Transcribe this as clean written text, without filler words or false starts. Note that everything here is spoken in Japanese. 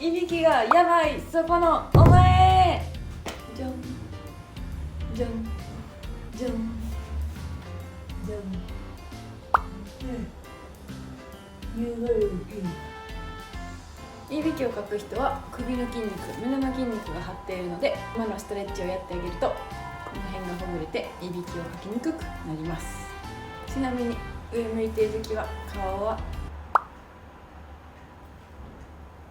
いびきがやばいそこのお前。じゃんじゃんじゃんじゃん。いびきをかく人は首の筋肉、胸の筋肉が張っているので、今のストレッチをやってあげるとこの辺がほぐれていびきをかきにくくなります。ちなみに上向いているときは顔は